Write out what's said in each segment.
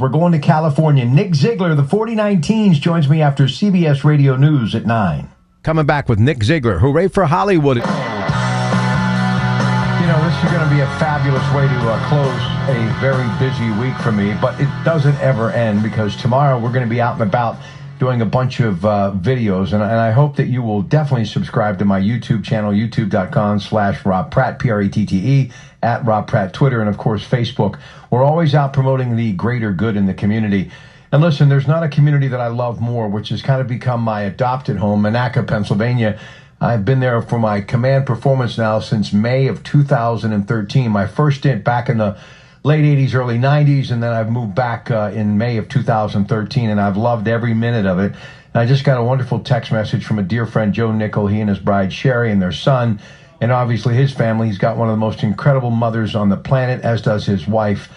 We're going to California. Nick Zeigler, the 49 Teens, joins me after CBS Radio News at 9. Coming back with Nick Zeigler. Hooray for Hollywood. You know, this is going to be a fabulous way to close a very busy week for me, but it doesn't ever end because tomorrow we're going to be out and about doing a bunch of videos, and I hope that you will definitely subscribe to my YouTube channel, youtube.com/Rob Pratte, Pratte, at Rob Pratte, Twitter, and of course Facebook. We're always out promoting the greater good in the community. And listen, there's not a community that I love more, which has kind of become my adopted home, Monaca, Pennsylvania. I've been there for my command performance now since May of 2013. My first stint back in the late 80s, early 90s, and then I've moved back in May of 2013, and I've loved every minute of it. And I just got a wonderful text message from a dear friend, Joe Nickel, he and his bride, Sherry, and their son, and obviously his family. He's got one of the most incredible mothers on the planet, as does his wife.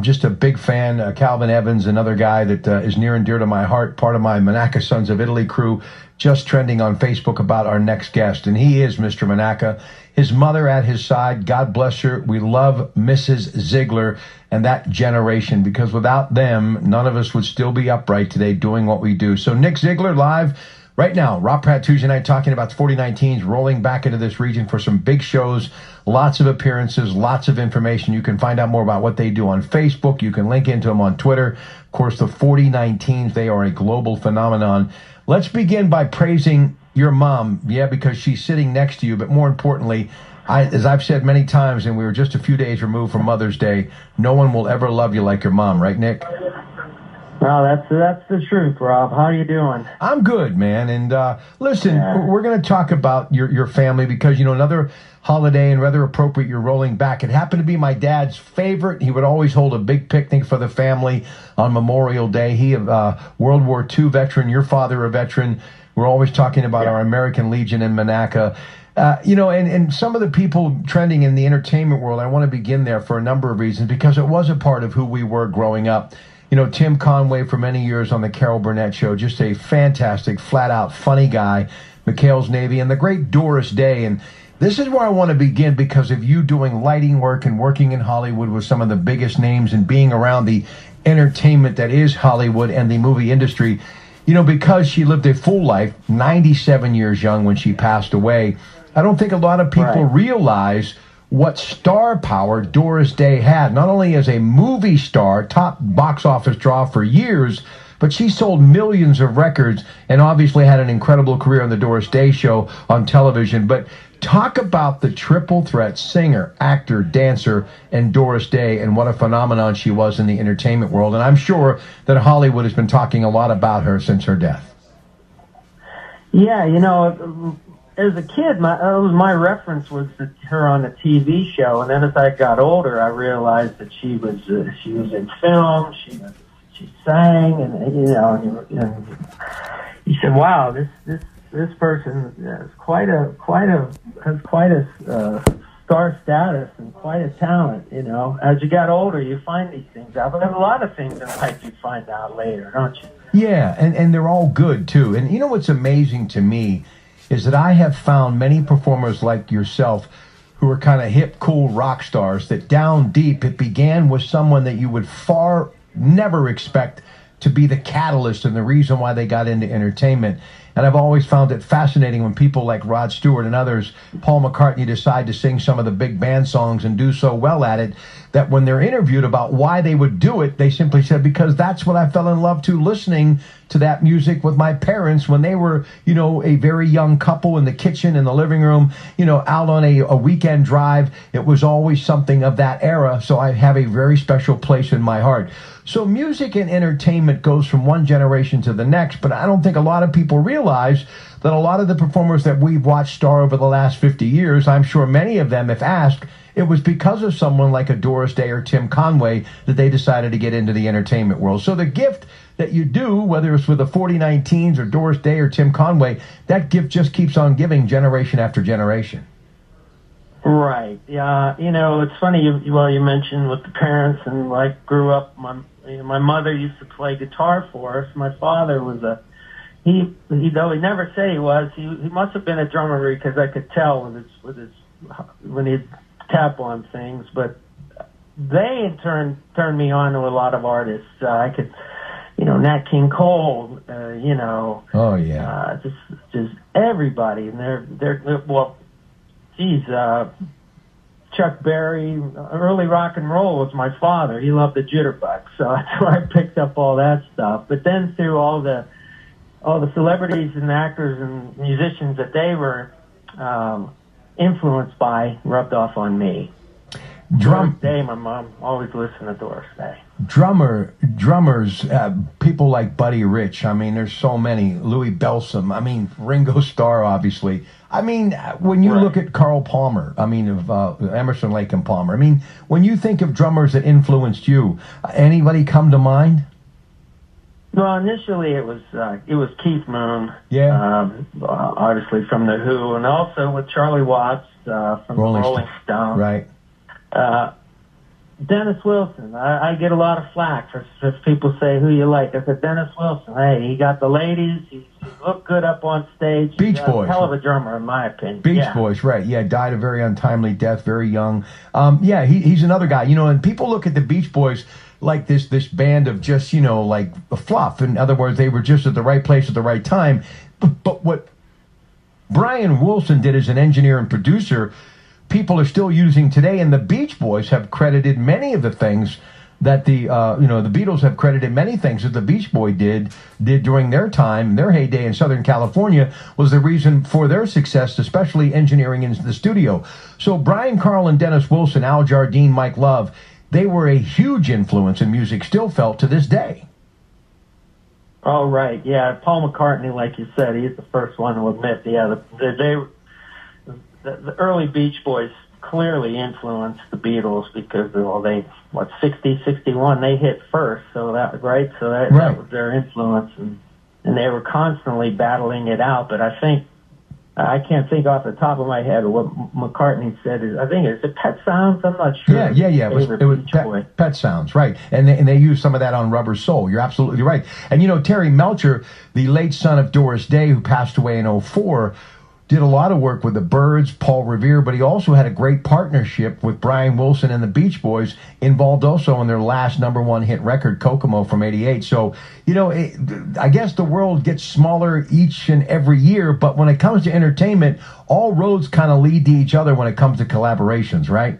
Just a big fan. Calvin Evans, another guy that is near and dear to my heart, part of my Monaca Sons of Italy crew, just trending on Facebook about our next guest, and he is Mr. Monaca. His mother at his side, God bless her. We love Mrs. Zeigler and that generation, because without them, none of us would still be upright today doing what we do. So Nick Zeigler live right now, Rob Pratte Tuesday night, talking about the 49 Teens, rolling back into this region for some big shows, lots of appearances, lots of information. You can find out more about what they do on Facebook. You can link into them on Twitter. Of course, the 49 Teens, they are a global phenomenon. Let's begin by praising your mom, because she's sitting next to you, but more importantly, as I've said many times, and we were just a few days removed from Mother's Day, no one will ever love you like your mom, right, Nick? Well, that's the truth, Rob. How are you doing? I'm good, man. And listen, we're going to talk about your family because, another holiday and rather appropriate, you're rolling back. It happened to be my dad's favorite. He would always hold a big picnic for the family on Memorial Day. He, World War II veteran, your father a veteran. We're always talking about our American Legion in Monaca. And some of the people trending in the entertainment world, I want to begin there for a number of reasons because it was a part of who we were growing up. Tim Conway for many years on the Carol Burnett Show, just a fantastic, flat-out, funny guy, McHale's Navy, and the great Doris Day. And this is where I want to begin because of you doing lighting work and working in Hollywood with some of the biggest names and being around the entertainment that is Hollywood and the movie industry. Because she lived a full life, 97 years young when she passed away, I don't think a lot of people realize what star power Doris Day had, not only as a movie star, top box office draw for years, but she sold millions of records and obviously had an incredible career on the Doris Day Show on television. But talk about the triple threat singer, actor, dancer, and Doris Day, and what a phenomenon she was in the entertainment world. And I'm sure that Hollywood has been talking a lot about her since her death. Yeah, as a kid, my reference was her on a TV show, and then as I got older, I realized that she was in film, she sang, and you said, "Wow, this person has quite a star status and quite a talent." As you got older, you find these things out, but there's a lot of things in life you find out later, don't you? Yeah, and they're all good too. And what's amazing to me is that I have found many performers like yourself who are kind of hip, cool rock stars that down deep it began with someone that you would never expect to be the catalyst and the reason why they got into entertainment. And I've always found it fascinating when people like Rod Stewart and others, Paul McCartney, decide to sing some of the big band songs and do so well at it, that when they're interviewed about why they would do it, they simply said, because that's what I fell in love to, listening to that music with my parents when they were, a very young couple in the kitchen, in the living room, out on a weekend drive. It was always something of that era, so I have a very special place in my heart. So music and entertainment goes from one generation to the next, but I don't think a lot of people realize that a lot of the performers that we've watched star over the last 50 years, I'm sure many of them, if asked, it was because of someone like a Doris Day or Tim Conway that they decided to get into the entertainment world. So the gift that you do, whether it's with the 49 Teens or Doris Day or Tim Conway, that gift just keeps on giving generation after generation. Right. Yeah. It's funny. You mentioned with the parents, and grew up. My mother used to play guitar for us. My father was he though he never said he was. He must have been a drummer because I could tell with his when he'd tap on things. But they in turn turned me on to a lot of artists. I could, Nat King Cole, Oh yeah. Just everybody, and they're well, geez, Chuck Berry, early rock and roll was my father. He loved the jitterbug, so that's where I picked up all that stuff. But then through all the celebrities and actors and musicians that they were influenced by rubbed off on me. Doris Day, my mom always listened to Doris Day. Drummers, people like Buddy Rich. I mean, there's so many. Louis Bellson. I mean, Ringo Starr, obviously. I mean, when you look at Carl Palmer, of Emerson, Lake and Palmer. I mean, when you think of drummers that influenced you, anybody come to mind? Well, initially it was Keith Moon. Yeah. Obviously from The Who, and also with Charlie Watts from Rolling Stone. Right. Dennis Wilson. I get a lot of flack for people say who you like. I said Dennis Wilson. Hey, he got the ladies. He looked good up on stage. Beach Boys. Hell of a drummer, in my opinion. Beach Boys, right? Yeah, died a very untimely death, very young. He's another guy. And people look at the Beach Boys like this band of just like a fluff. In other words, they were just at the right place at the right time. But what Brian Wilson did as an engineer and producer, people are still using today, and the Beach Boys have credited many of the things that the Beatles have credited many things that the Beach Boy did during their time, their heyday in Southern California, was the reason for their success, especially engineering in the studio. So Brian Carl and Dennis Wilson, Al Jardine, Mike Love, they were a huge influence in music, still felt to this day. Oh, right. Yeah, Paul McCartney, like you said, he's the first one to admit, the early Beach Boys clearly influenced the Beatles because 60, 61, they hit first, that was their influence, and they were constantly battling it out. But I can't think off the top of my head what McCartney said. I think it's Pet Sounds. I'm not sure. Yeah. It was Pet Sounds, right? And they used some of that on Rubber Soul. You're absolutely right. And Terry Melcher, the late son of Doris Day, who passed away in 2004, did a lot of work with the Byrds, Paul Revere, but he also had a great partnership with Brian Wilson and the Beach Boys, involved also in their last #1 hit record, Kokomo, from '88. So, I guess the world gets smaller each and every year, but when it comes to entertainment, all roads kind of lead to each other when it comes to collaborations, right?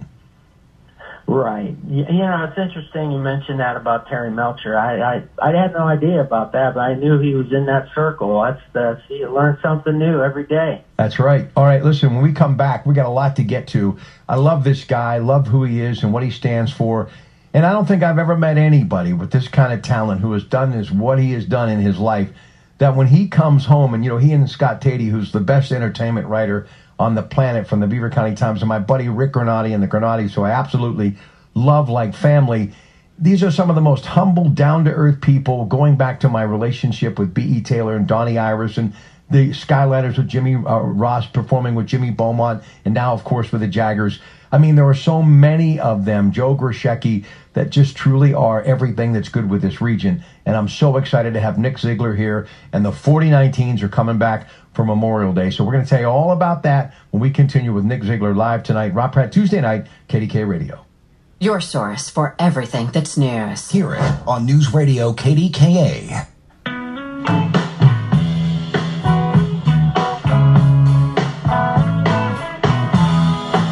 Right. It's interesting you mentioned that about Terry Melcher. I had no idea about that, but I knew he was in that circle. You learn something new every day. That's right. All right, listen, when we come back, we got a lot to get to. I love this guy, love who he is and what he stands for. And I don't think I've ever met anybody with this kind of talent who has done what he has done in his life, that when he comes home, and, he and Scott Tatey, who's the best entertainment writer on the planet from the Beaver County Times, and my buddy Rick Granati and the Granati, who I absolutely love like family. These are some of the most humble, down-to-earth people, going back to my relationship with B.E. Taylor and Donnie Iris and the Skyliners with Jimmy Ross performing with Jimmy Beaumont, and now, of course, with the Jaggers. I mean, there are so many of them, Joe Grishecki, that just truly are everything that's good with this region. And I'm so excited to have Nick Zeigler here, and the 4019s are coming back for Memorial Day. So we're going to tell you all about that when we continue with Nick Zeigler live tonight, Rob Pratte, Tuesday night, KDKA Radio. Your source for everything that's news. Hear it on News Radio KDKA.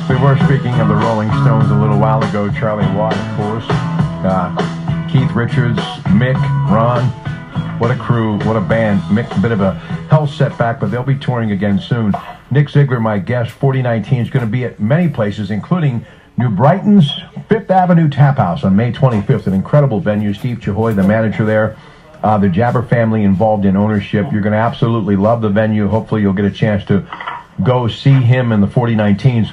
We were speaking of the Rolling Stones a little while ago. Charlie Watt, of course. Keith Richards, Mick, Ron. What a crew, what a band. Mick, a bit of a health setback, but they'll be touring again soon. Nick Zeigler, my guest, 4019, is going to be at many places, including New Brighton's Fifth Avenue Tap House on May 25th, an incredible venue. Steve Chahoy, the manager there, the Jabber family involved in ownership. You're going to absolutely love the venue. Hopefully you'll get a chance to go see him and the 4019s.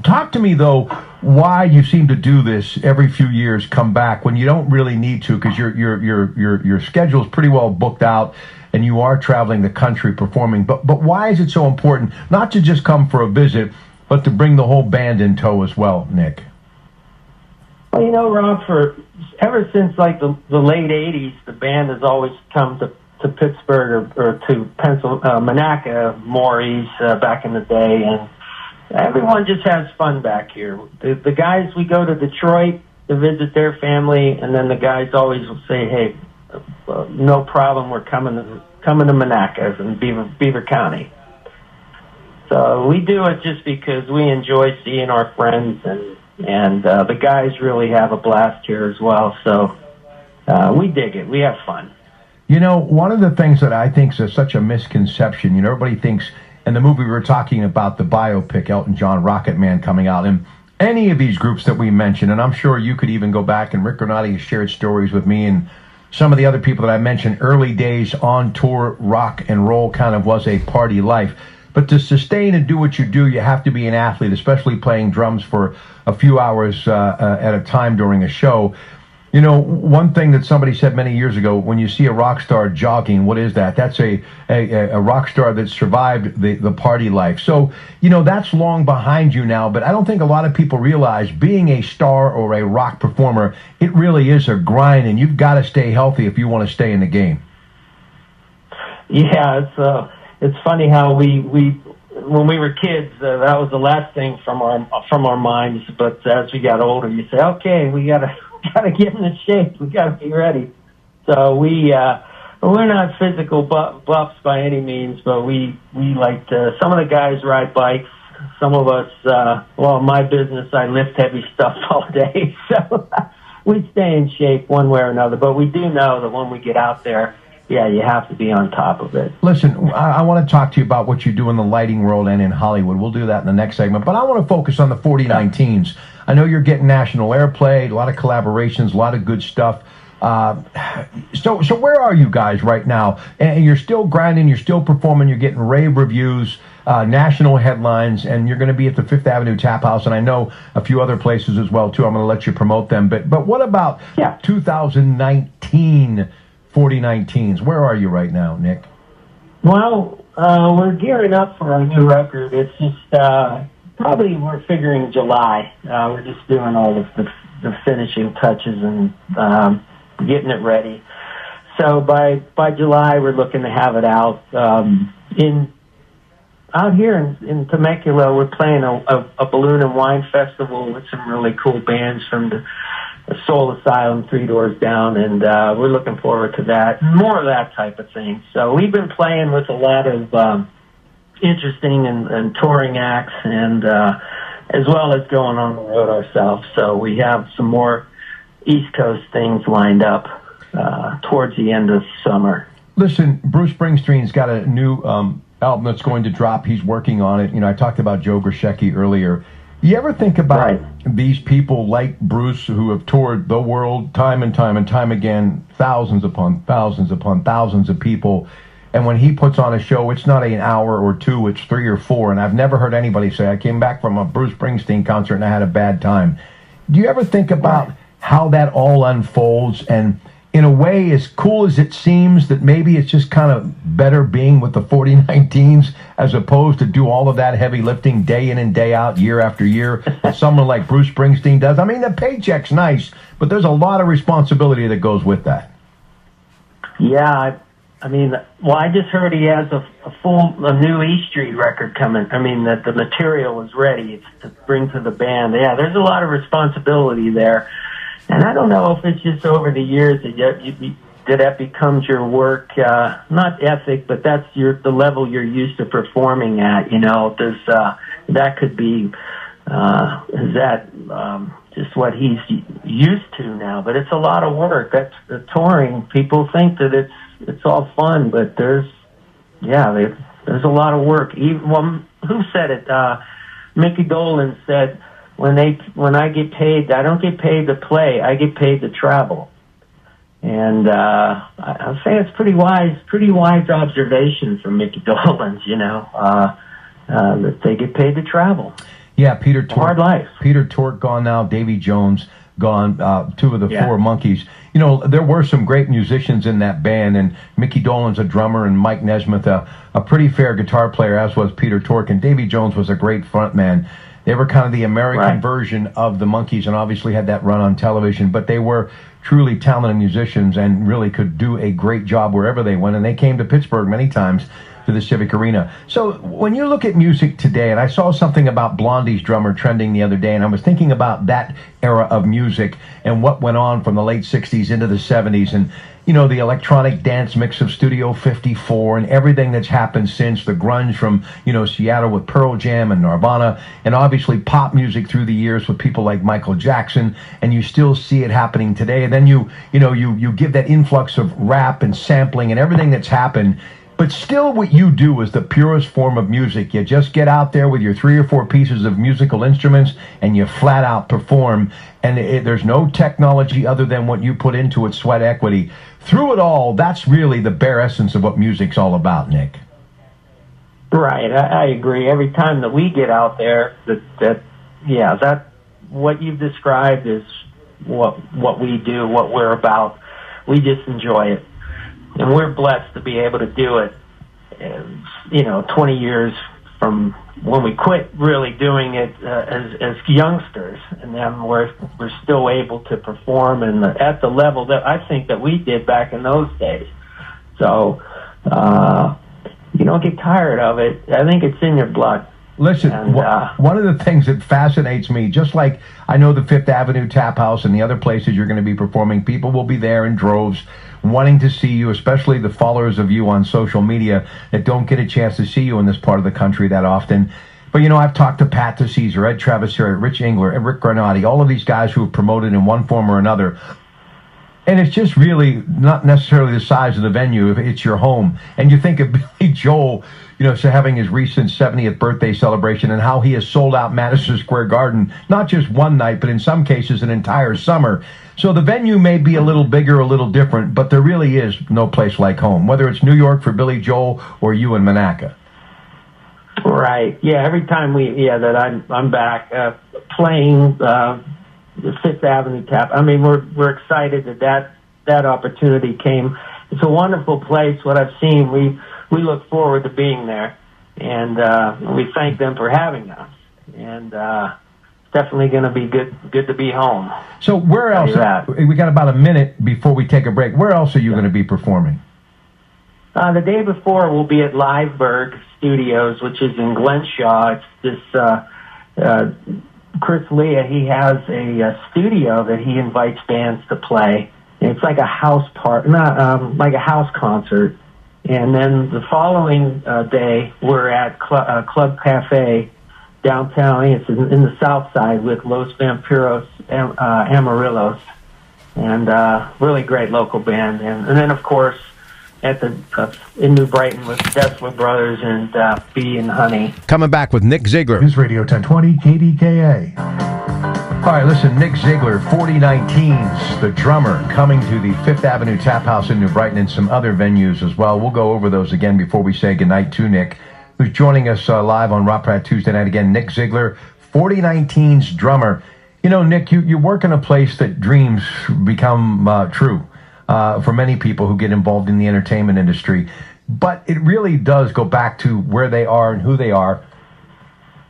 Talk to me, though, why you seem to do this every few years, come back when you don't really need to, because your schedule's pretty well booked out and you are traveling the country performing. But why is it so important not to just come for a visit, but to bring the whole band in tow as well, Nick? Well, Rob, ever since like the late '80s, the band has always come to Pittsburgh or to Monaca, Maury's back in the day, and Everyone just has fun back here. The guys, we go to Detroit to visit their family, and then the guys always will say, "Hey, no problem, we're coming to Monaca in Beaver County." So we do it just because we enjoy seeing our friends, and the guys really have a blast here as well. So we dig it. We have fun. You know, one of the things that I think is such a misconception, everybody thinks, in the movie we were talking about, the biopic, Elton John, Rocket Man, coming out, and any of these groups that we mentioned, and I'm sure you could even go back, and Rick Granati has shared stories with me, and some of the other people that I mentioned, early days on tour, rock and roll kind of was a party life. But to sustain and do what you do, you have to be an athlete, especially playing drums for a few hours at a time during a show. One thing that somebody said many years ago, when you see a rock star jogging, what is that? That's a rock star that survived the party life. So, that's long behind you now, but I don't think a lot of people realize being a star or a rock performer, it really is a grind, and you've got to stay healthy if you want to stay in the game. Yeah, it's funny how we when we were kids, that was the last thing from our minds, but as we got older, you say, okay, we gotta get into shape. We got to be ready. So we're not physical buffs by any means, but we like to. Some of the guys ride bikes. Some of us, in my business, I lift heavy stuff all day. So we stay in shape one way or another. But we do know that when we get out there, yeah, you have to be on top of it. Listen, I want to talk to you about what you do in the lighting world and in Hollywood. We'll do that in the next segment. But I want to focus on the 49teens. I know you're getting national airplay, a lot of collaborations, a lot of good stuff. So where are you guys right now? And you're still grinding, you're still performing, you're getting rave reviews, national headlines, and you're going to be at the Fifth Avenue Tap House, and I know a few other places as well, too. I'm going to let you promote them. But what about 2019 49teens? Where are you right now, Nick? Well, we're gearing up for our new record. It's just... probably we're figuring July. We're just doing all the finishing touches and getting it ready. So by July, we're looking to have it out. Out here in Temecula, we're playing a balloon and wine festival with some really cool bands from the Soul Asylum, 3 Doors Down, and we're looking forward to that. More of that type of thing. So we've been playing with a lot of interesting and touring acts, and as well as going on the road ourselves. So we have some more East Coast things lined up towards the end of summer. Listen, Bruce Springsteen's got a new album that's going to drop. He's working on it. I talked about Joe Grishecki earlier. You ever think about these people like Bruce who have toured the world time and time and time again, thousands upon thousands upon thousands of people, and when he puts on a show, it's not an hour or two, it's 3 or 4, and I've never heard anybody say, I came back from a Bruce Springsteen concert and I had a bad time. Do you ever think about how that all unfolds, and in a way, as cool as it seems, that maybe it's just kind of better being with the 49teens as opposed to do all of that heavy lifting day in and day out, year after year, that someone like Bruce Springsteen does? I mean, the paycheck's nice, but there's a lot of responsibility that goes with that. Yeah, I just heard he has a new E Street record coming. That the material is ready to bring to the band. Yeah, there's a lot of responsibility there. And I don't know if it's just over the years that becomes your work, not ethic, but that's the level you're used to performing at. That could be, is that just what he's used to now? But it's a lot of work. That's the touring. People think that it's all fun, but there's a lot of work. Who said it? Mickey Dolenz said, When I get paid, I don't get paid to play. I get paid to travel. And I'm saying it's pretty wise observation from Mickey Dolenz. That they get paid to travel. Yeah, Peter Tork. Hard life. Peter Tork gone now. Davy Jones gone. 2 of the 4 Monkeys. There were some great musicians in that band, and Mickey Dolenz, a drummer, and Mike Nesmith, a pretty fair guitar player, as was Peter Tork. And Davy Jones was a great frontman. They were kind of the American version of the Monkees, and obviously had that run on television, but they were truly talented musicians and really could do a great job wherever they went, and they came to Pittsburgh many times to the Civic Arena. So when you look at music today, and I saw something about Blondie's drummer trending the other day, and I was thinking about that era of music and what went on from the late 60s into the 70s, and the electronic dance mix of Studio 54 and everything that's happened since, the grunge from, Seattle with Pearl Jam and Nirvana, and obviously pop music through the years with people like Michael Jackson, and you still see it happening today. And then you give that influx of rap and sampling and everything that's happened. But still what you do is the purest form of music. You just get out there with your 3 or 4 pieces of musical instruments and you flat out perform. And there's no technology other than what you put into it, sweat equity. Through it all, that's really the bare essence of what music's all about, Nick. Right, I agree. Every time that we get out there, that what you've described is what we do, what we're about. We just enjoy it. And we're blessed to be able to do it, 20 years from when we quit really doing it as youngsters. And then we're still able to perform at the level that I think that we did back in those days. So you don't get tired of it. I think it's in your blood. Listen, one of the things that fascinates me, just like I know the Fifth Avenue Tap House and the other places you're going to be performing, people will be there in droves wanting to see you, especially the followers of you on social media that don't get a chance to see you in this part of the country that often. But, I've talked to Pratte, Caesar, Ed Traviseri, Rich Engler, and Rick Granati, all of these guys who have promoted in one form or another. And it's just really not necessarily the size of the venue, if it's your home. And you think of Billy Joel, so having his recent 70th birthday celebration and how he has sold out Madison Square Garden, not just one night, but in some cases an entire summer. So the venue may be a little bigger, a little different, but there really is no place like home, whether it's New York for Billy Joel or you in Monaca. Right. Yeah. Every time that I'm back playing the Fifth Avenue Tap. I mean, we're excited that opportunity came. It's a wonderful place. What I've seen, we look forward to being there, and we thank them for having us. And it's definitely going to be good to be home. So where else? We got about a minute before we take a break. Where else are you going to be performing? The day before, we'll be at Liveberg Studios, which is in Glenshaw. It's this Chris Lea. He has a studio that he invites bands to play. And it's like a house like a house concert. And then the following day, we're at Club Cafe downtown. It's in the South Side with Los Vampiros Amarillos, and really great local band. And then, of course, at in New Brighton with Dessler Brothers and Bee and Honey. Coming back with Nick Zeigler. News Radio 1020 KDKA. All right, listen, Nick Zeigler, 4019's the drummer, coming to the Fifth Avenue Tap House in New Brighton and some other venues as well. We'll go over those again before we say goodnight to Nick, who's joining us live on Rock Pratte Tuesday night. Again, Nick Zeigler, 4019's drummer. Nick, you work in a place that dreams become true for many people who get involved in the entertainment industry. But it really does go back to where they are and who they are.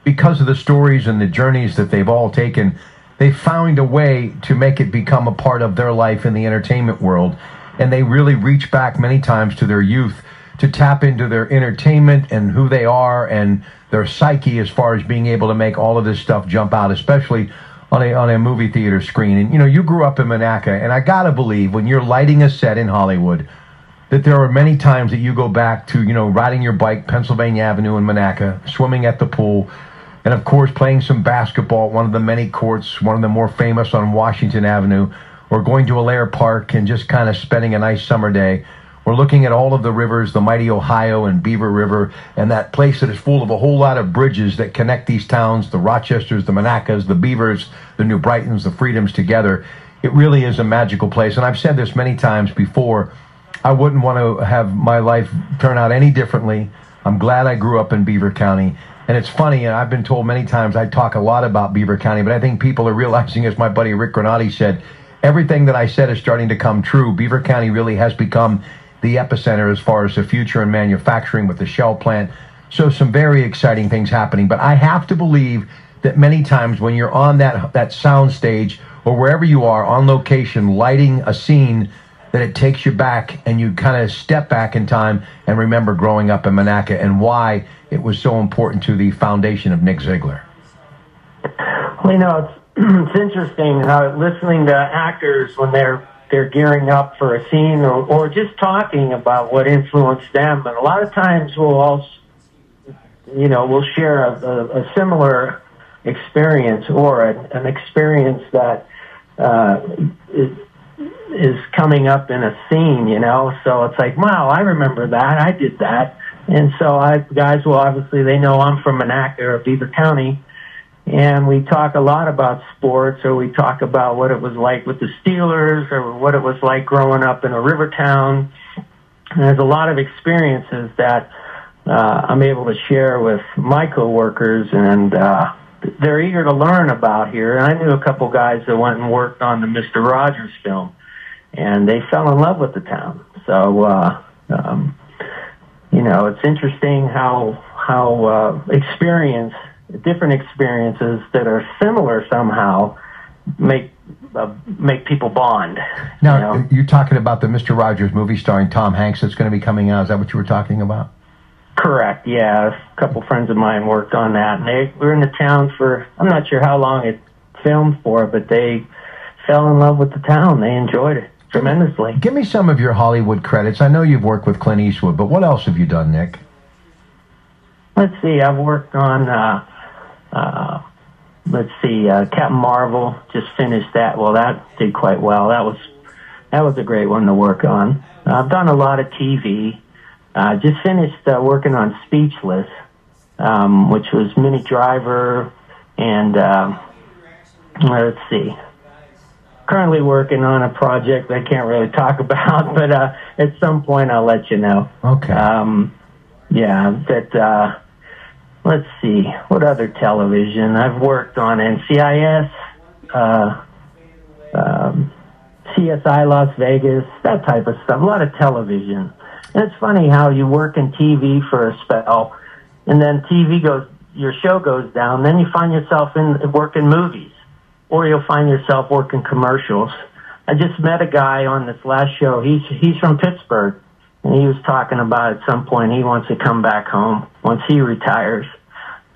Because of the stories and the journeys that they've all taken, they found a way to make it become a part of their life in the entertainment world. And they really reach back many times to their youth to tap into their entertainment and who they are and their psyche as far as being able to make all of this stuff jump out, especially on a movie theater screen. And, you grew up in Monaca, and I got to believe when you're lighting a set in Hollywood that there are many times that you go back to, riding your bike, Pennsylvania Avenue in Monaca, swimming at the pool, and, of course, playing some basketball at one of the many courts, one of the more famous on Washington Avenue, or going to Allaire Park and just kind of spending a nice summer day. We're looking at all of the rivers, the mighty Ohio and Beaver River, and that place that is full of a whole lot of bridges that connect these towns, the Rochesters, the Monacas, the Beavers, the New Brightons, the Freedoms together. It really is a magical place. And I've said this many times before, I wouldn't want to have my life turn out any differently. I'm glad I grew up in Beaver County. And it's funny, and I've been told many times I talk a lot about Beaver County, but I think people are realizing, as my buddy Rick Granati said, everything that I said is starting to come true. Beaver County really has become the epicenter as far as the future in manufacturing with the Shell plant. So some very exciting things happening. But I have to believe that many times when you're on that sound stage or wherever you are on location lighting a scene, that it takes you back and you kind of step back in time and remember growing up in Monaca and why it was so important to the foundation of Nick Zeigler? Well, you know, it's interesting how listening to actors when they're gearing up for a scene or just talking about what influenced them. And a lot of times we'll share a similar experience or an experience that is coming up in a scene, you know. So it's like, wow, I remember that. I did that. And so guys will obviously, they know I'm from Monaca or Beaver County. And we talk a lot about sports, or we talk about what it was like with the Steelers, or what it was like growing up in a river town. And there's a lot of experiences that I'm able to share with my coworkers, and they're eager to learn about here. And I knew a couple guys that went and worked on the Mr. Rogers film, and they fell in love with the town. So, you know, it's interesting how different experiences that are similar somehow make people bond. Now, you're talking about the Mr. Rogers movie starring Tom Hanks that's going to be coming out. Is that what you were talking about? Correct, yeah. A couple friends of mine worked on that, and they were in the town for, I'm not sure how long it filmed for, but they fell in love with the town. They enjoyed it tremendously. Give me some of your Hollywood credits. I know you've worked with Clint Eastwood, but what else have you done, Nick? Let's see, I've worked on... Captain Marvel, just finished that. Well, that did quite well. That was a great one to work on. I've done a lot of TV. Just finished working on Speechless, which was Minnie Driver, and let's see. Currently working on a project I can't really talk about, but at some point I'll let you know. Okay. Let's see, what other television? I've worked on NCIS, CSI Las Vegas, that type of stuff, a lot of television. And it's funny how you work in TV for a spell, and then your show goes down, then you find yourself working movies, or you'll find yourself working commercials. I just met a guy on this last show, he's from Pittsburgh. And he was talking about at some point he wants to come back home once he retires.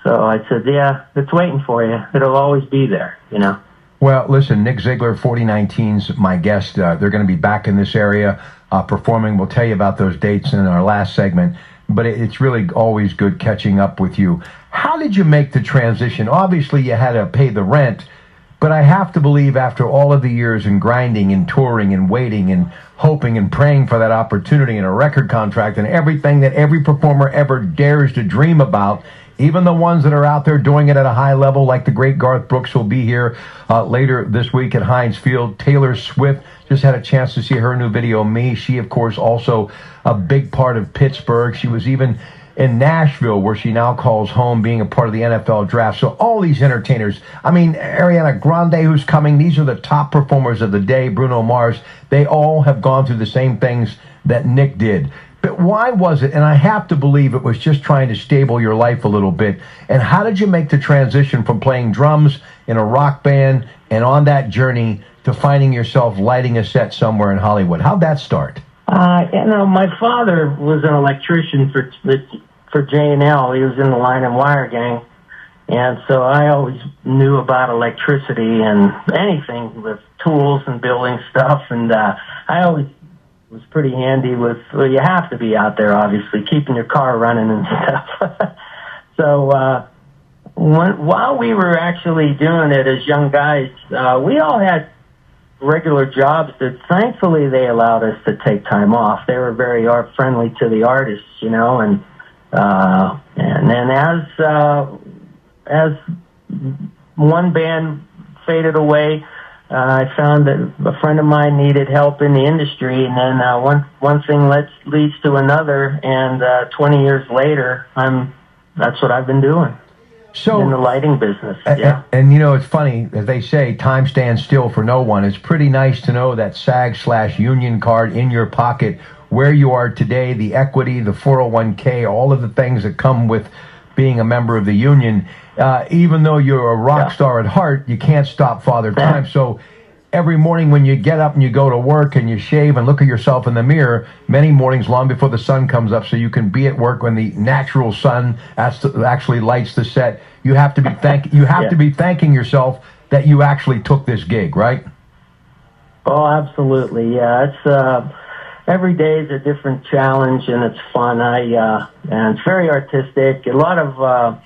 So I said, yeah, it's waiting for you. It'll always be there, you know. Well, listen, Nick Zeigler, 4019's my guest. They're going to be back in this area performing. We'll tell you about those dates in our last segment. But it's really always good catching up with you. How did you make the transition? Obviously, you had to pay the rent. But I have to believe after all of the years in grinding and touring and waiting and hoping and praying for that opportunity and a record contract and everything that every performer ever dares to dream about, even the ones that are out there doing it at a high level, like the great Garth Brooks will be here later this week at Heinz Field. Taylor Swift, just had a chance to see her new video, Me. She, of course, also a big part of Pittsburgh. She was even in Nashville, where she now calls home, being a part of the NFL draft. So all these entertainers, I mean, Ariana Grande, who's coming, these are the top performers of the day, Bruno Mars, they all have gone through the same things that Nick did. But why was it, and I have to believe it was just trying to stable your life a little bit, and how did you make the transition from playing drums in a rock band and on that journey to finding yourself lighting a set somewhere in Hollywood? How'd that start? My father was an electrician for J&L. He was in the Line and Wire gang. And so I always knew about electricity and anything with tools and building stuff. And I always was pretty handy with, well, you have to be out there, obviously, keeping your car running and stuff. So while we were actually doing it as young guys, we all had regular jobs that thankfully they allowed us to take time off. They were very friendly to the artists, you know, and then as one band faded away, I found that a friend of mine needed help in the industry, and then one thing leads to another, and 20 years later, that's what I've been doing. So in the lighting business, yeah. And you know, it's funny, as they say, time stands still for no one. It's pretty nice to know that SAG/union card in your pocket, where you are today, the equity, the 401k, all of the things that come with being a member of the union. Even though you're a rock star at heart, you can't stop Father Time. So every morning when you get up and you go to work and you shave and look at yourself in the mirror, many mornings long before the sun comes up, so you can be at work when the natural sun actually lights the set. You have to be to be thanking yourself that you actually took this gig, right? Oh, absolutely. Yeah, it's every day is a different challenge, and it's fun. And it's very artistic. A lot of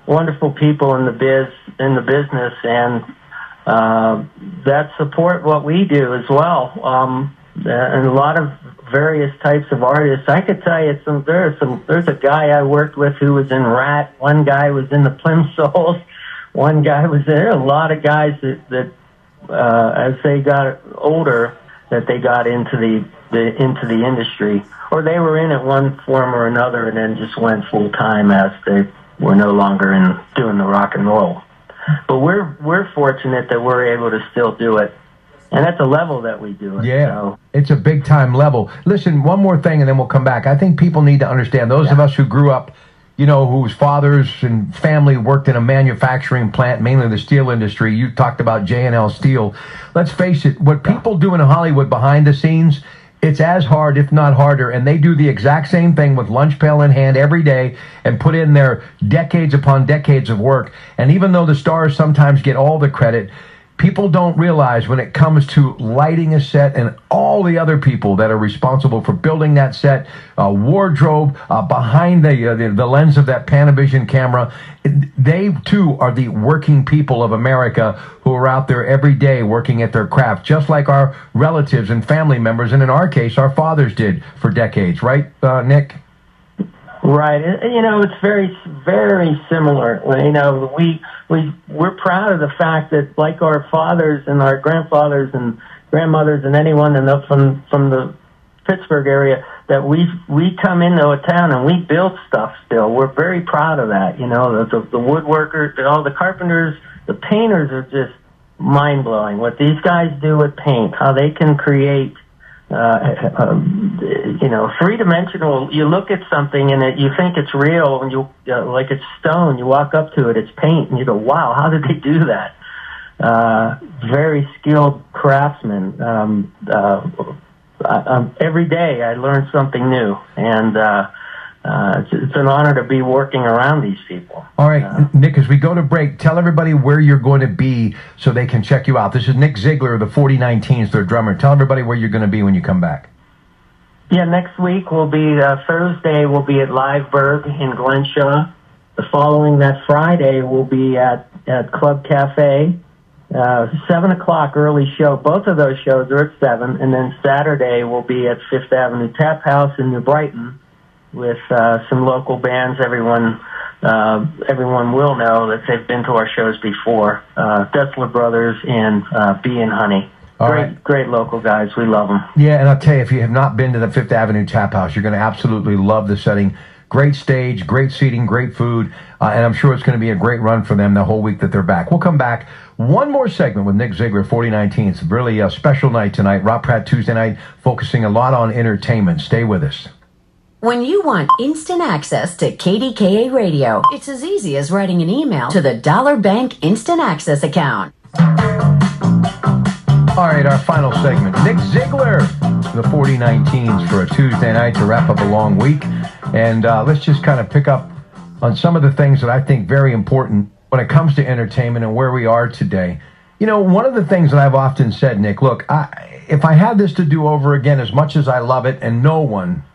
wonderful people in the business, and that support what we do as well. And a lot of various types of artists. I could tell you there's a guy I worked with who was in Rat. One guy was in the Plimsolls. One guy was there. A lot of guys that as they got older, that they got into the industry, or they were in it one form or another, and then just went full time as they were no longer in doing the rock and roll. But we're fortunate that we're able to still do it, and at the level that we do it. Yeah, so. It's a big time level. Listen, one more thing, and then we'll come back. I think people need to understand, those of us who grew up, whose fathers and family worked in a manufacturing plant, mainly the steel industry. You talked about J&L Steel. Let's face it, what people do in Hollywood behind the scenes, it's as hard, if not harder, and they do the exact same thing with lunch pail in hand every day and put in their decades upon decades of work. And even though the stars sometimes get all the credit, people don't realize when it comes to lighting a set and all the other people that are responsible for building that set, wardrobe, behind the lens of that Panavision camera, they too are the working people of America who are out there every day working at their craft, just like our relatives and family members, and in our case, our fathers did for decades, right, Nick? Right. It's very, very similar. We're proud of the fact that, like our fathers and our grandfathers and grandmothers and anyone from the Pittsburgh area, that we come into a town and we build stuff still. We're very proud of that. The woodworkers, all the carpenters, the painters are just mind-blowing. What these guys do with paint, how they can create three-dimensional. You look at something and you think it's real, and like it's stone. You walk up to it, it's paint, and you go, "Wow, how did they do that?" Very skilled craftsmen. Every day I learn something new, and it's an honor to be working around these people. All right, Nick, as we go to break, tell everybody where you're going to be so they can check you out. This is Nick Zeigler of the 49teens, their drummer. Tell everybody where you're going to be when you come back. Yeah, next week will be Thursday. We'll be at Liveberg in Glenshaw. The following that Friday, we'll be at Club Cafe. 7 o'clock early show. Both of those shows are at 7, and then Saturday we'll be at Fifth Avenue Tap House in New Brighton with some local bands. Everyone will know that they've been to our shows before. Detzler Brothers and Bee and Honey. Great local guys. We love them. Yeah, and I'll tell you, if you have not been to the Fifth Avenue Tap House, you're going to absolutely love the setting. Great stage, great seating, great food, and I'm sure it's going to be a great run for them the whole week that they're back. We'll come back. One more segment with Nick Zeigler, 49teens. It's really a special night tonight. Rob Pratte Tuesday night, focusing a lot on entertainment. Stay with us. When you want instant access to KDKA Radio, it's as easy as writing an email to the Dollar Bank Instant Access account. All right, our final segment. Nick Zeigler, the 49teens, for a Tuesday night to wrap up a long week. And let's just kind of pick up on some of the things that I think very important when it comes to entertainment and where we are today. One of the things that I've often said, Nick, look, if I had this to do over again, as much as I love it, and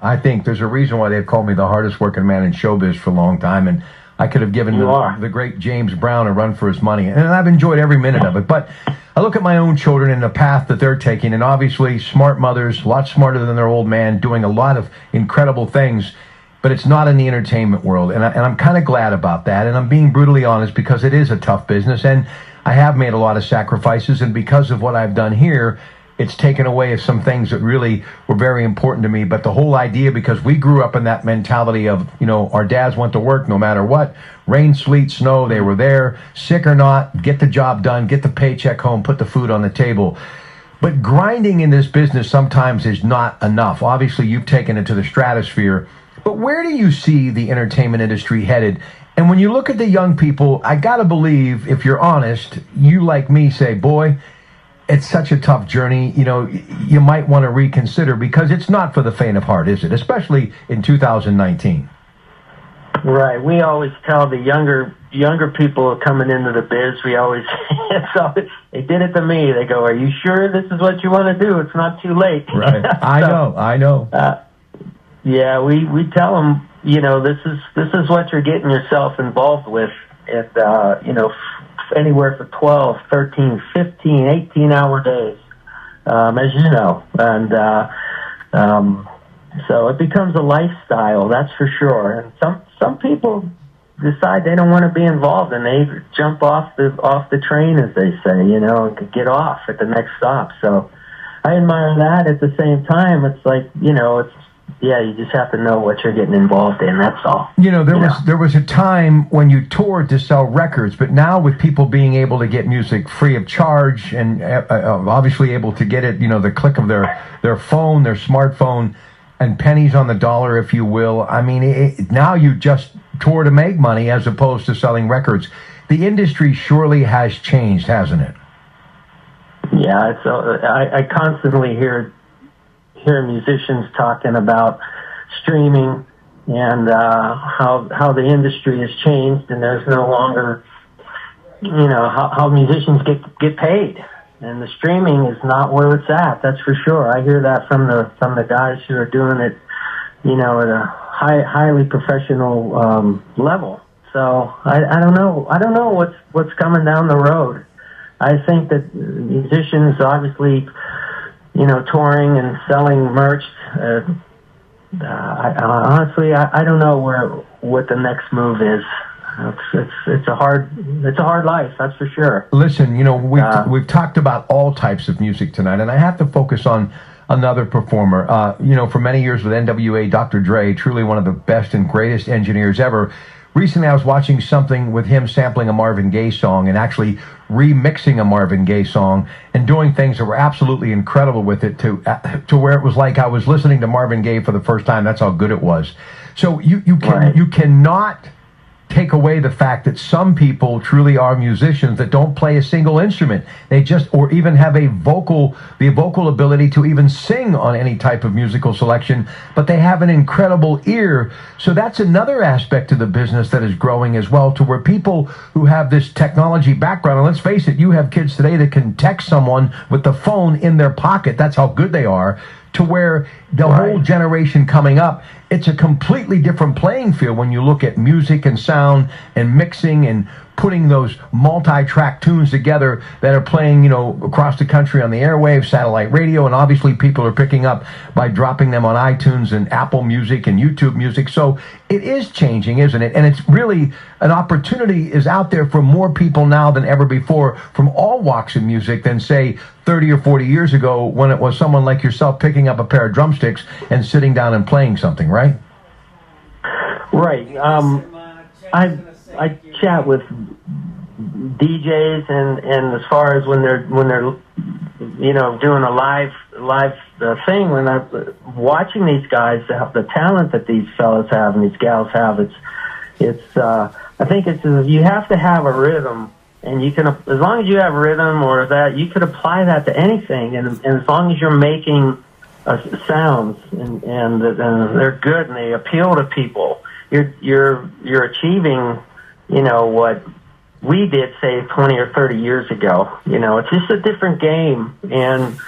I think there's a reason why they've called me the hardest working man in showbiz for a long time, and I could have given the great James Brown a run for his money, and I've enjoyed every minute of it. But I look at my own children and the path that they're taking, and obviously smart mothers, a lot smarter than their old man, doing a lot of incredible things, but it's not in the entertainment world, and I'm kind of glad about that, and I'm being brutally honest because it is a tough business, and I have made a lot of sacrifices, and because of what I've done here, it's taken away some things that really were very important to me. But the whole idea, because we grew up in that mentality of, our dads went to work no matter what, rain, sleet, snow, they were there, sick or not, get the job done, get the paycheck home, put the food on the table. But grinding in this business sometimes is not enough. Obviously, you've taken it to the stratosphere. But where do you see the entertainment industry headed? And when you look at the young people, I got to believe, if you're honest, you like me say, boy, it's such a tough journey. You know, you might want to reconsider, because it's not for the faint of heart, is it? Especially in 2019. Right. We always tell the younger people coming into the biz, we always, they did it to me. They go, "Are you sure this is what you want to do? It's not too late." Right. I know. Yeah, we tell them, you know, this is what you're getting yourself involved with. And, you know, anywhere for 12, 13, 15, 18-hour days, as you know. And so it becomes a lifestyle, that's for sure. And some people decide they don't want to be involved, and they jump off the train, as they say, you know, and get off at the next stop. So I admire that. At the same time, it's like, you know, you just have to know what you're getting involved in, that's all. You know, there was a time when you toured to sell records, but now with people being able to get music free of charge, and obviously able to get it, you know, the click of their phone, their smartphone, and pennies on the dollar, if you will. I mean, now you just tour to make money as opposed to selling records. The industry surely has changed, hasn't it? Yeah, I constantly hear musicians talking about streaming and how the industry has changed, and there's no longer, you know, how musicians get paid. And the streaming is not where it's at, that's for sure. I hear that from the guys who are doing it, you know, at a highly professional level. So I don't know what's coming down the road. I think that musicians, obviously, you know, touring and selling merch. Honestly, I don't know what the next move is. It's a hard life, that's for sure. Listen, you know, we've talked about all types of music tonight, and I have to focus on another performer. You know, for many years with NWA, Dr. Dre, truly one of the best and greatest engineers ever. Recently, I was watching something with him sampling a Marvin Gaye song and actually remixing a Marvin Gaye song and doing things that were absolutely incredible with it, to where it was like I was listening to Marvin Gaye for the first time. That's how good it was. So you cannot take away the fact that some people truly are musicians that don't play a single instrument. They just, or even have the vocal ability to even sing on any type of musical selection, but they have an incredible ear. So that's another aspect of the business that is growing as well, to where people who have this technology background, and let's face it, you have kids today that can text someone with the phone in their pocket. That's how good they are. To where the whole generation coming up, it's a completely different playing field when you look at music and sound and mixing and putting those multi-track tunes together that are playing, you know, across the country on the airwaves, satellite radio, and obviously people are picking up by dropping them on iTunes and Apple Music and YouTube Music. So it is changing, isn't it? And it's really, an opportunity is out there for more people now than ever before, from all walks of music, than say 30 or 40 years ago, when it was someone like yourself picking up a pair of drumsticks and sitting down and playing something, right? Right. I chat with DJs, and as far as when they're you know, doing a live thing, when I'm watching these guys, the talent that these fellas have and these gals have, I think it's you have to have a rhythm, and you can, as long as you have rhythm, or that you could apply that to anything, and as long as you're making sounds and they're good and they appeal to people, you're achieving, you know, what we did, say, 20 or 30 years ago. You know, it's just a different game. And,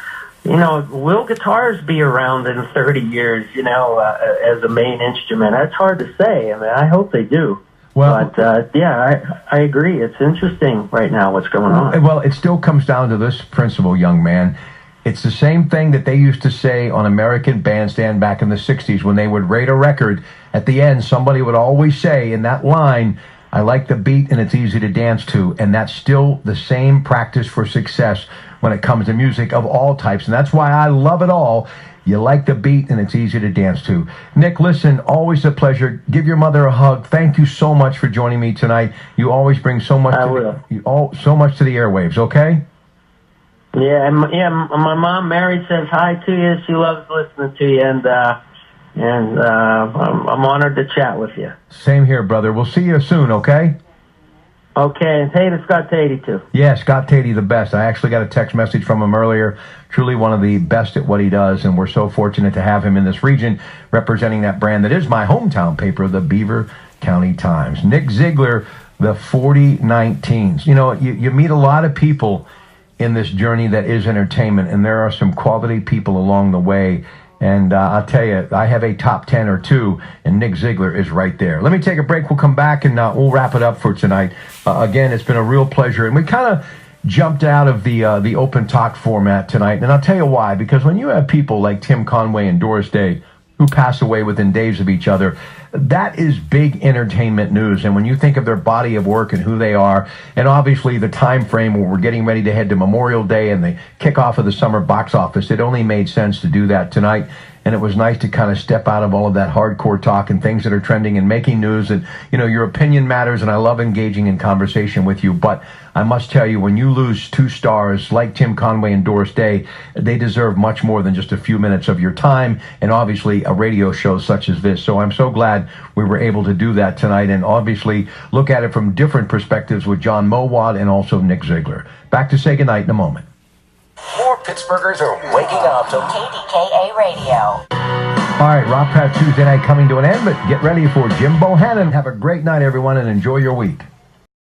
you know, will guitars be around in 30 years, you know, as a main instrument? That's hard to say. I mean, I hope they do. Well, but, I agree. It's interesting right now what's going on. Well, it still comes down to this principle, young man. It's the same thing that they used to say on American Bandstand back in the 60s when they would rate a record. At the end, somebody would always say in that line, "I like the beat and it's easy to dance to." And that's still the same practice for success when it comes to music of all types. And that's why I love it all. You like the beat and it's easy to dance to. Nick, listen, always a pleasure. Give your mother a hug. Thank you so much for joining me tonight. You always bring so much so much to the airwaves, okay? Yeah, my mom, Mary, says hi to you. She loves listening to you, and I'm honored to chat with you. Same here, brother. We'll see you soon, okay? Okay, and hey to Scott Tatey, too. Yeah, Scott Tatey, the best. I actually got a text message from him earlier. Truly one of the best at what he does, and we're so fortunate to have him in this region representing that brand that is my hometown paper, the Beaver County Times. Nick Zeigler, the 4019s. You know, you meet a lot of people in this journey that is entertainment, and there are some quality people along the way. And I'll tell you, I have a top 10 or two, and Nick Zeigler is right there. Let me take a break. We'll come back, and we'll wrap it up for tonight. Again, it's been a real pleasure. And we kind of jumped out of the open talk format tonight. And I'll tell you why. Because when you have people like Tim Conway and Doris Day who pass away within days of each other, that is big entertainment news. And when you think of their body of work and who they are, and obviously the time frame where we're getting ready to head to Memorial Day and the kickoff of the summer box office, it only made sense to do that tonight. And it was nice to kind of step out of all of that hardcore talk and things that are trending and making news. And, you know, your opinion matters, and I love engaging in conversation with you. But I must tell you, when you lose two stars like Tim Conway and Doris Day, they deserve much more than just a few minutes of your time, and obviously a radio show such as this. So I'm so glad we were able to do that tonight, and obviously look at it from different perspectives with John Mowat and also Nick Zeigler. Back to say goodnight in a moment. More Pittsburghers are waking up to KDKA Radio. All right, Rock Pratte Tuesday night coming to an end, but get ready for Jim Bohannon. Have a great night, everyone, and enjoy your week.